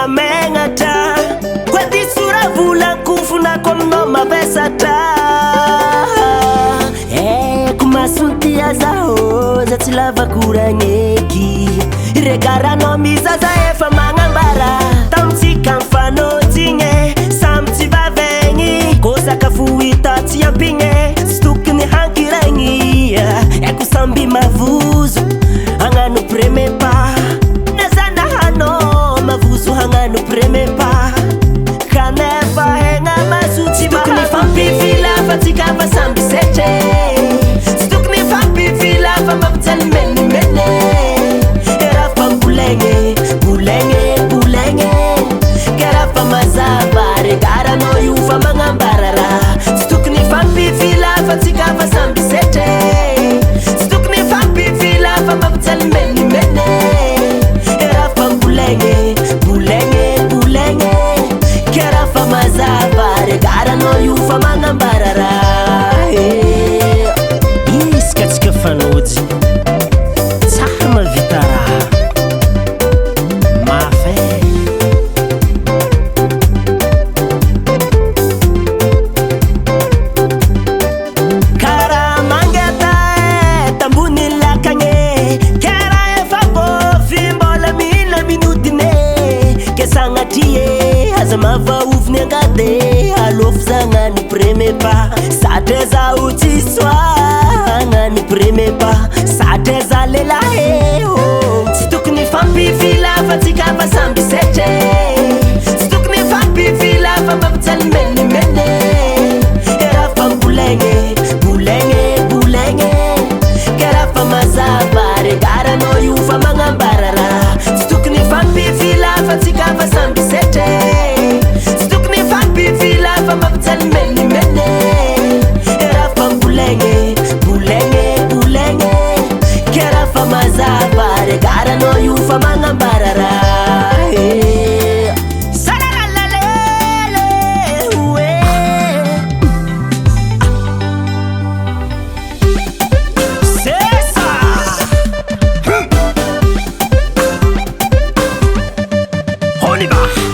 menatra Kwedi sura vula kufuna kono mavesatra Kumasuntia zao za tilava kurangeki Regara no mizaza efa mangambara Tamtika mfano tinge Samti vavengi Kosa kafuita tiampinge Stukni hankirangi Kusambi mavuzu Hanganu premepa Nazana hano Mavuzu hanganu premepa Kanefa henga masuti Stukni fampi vila Fatika vasambi seche Stukni fampi vila Famabtal meni mene Erafa bulenge Bulenge bulenge Kerafa mazaba Regara no yufa mangambarara Stukni fampi vila Fatika vasambi seche Stukni fampi vila Famabtal meni mene Erafa bulenge Bulenge bulenge Kerafa mazaba Regara no yufa mangambarara Iskatsika fanoji Tsahama vitara Mafe Kara mangeta Tambuni lakanye Kera efavo Fimbola mina minutine Kesangatie Hazamava uvne ngade Alof zangani premepa Sateza utiswa Ngani premepa Sateza lela heo Stukni fampi vila Fatika vasambi seche Stukni fampi vila Famabtal meni mene Erafa bulenge Bulenge bulenge Kerafa mazaba Regara no yufa mangambarara Stukni fampi vila Fatika vasambi seche Stukni fampi vila Famabtal meni mene Erafa bulenge Bulenge bulenge Kerafa mazaba Regara no yufa mangambarara Oliver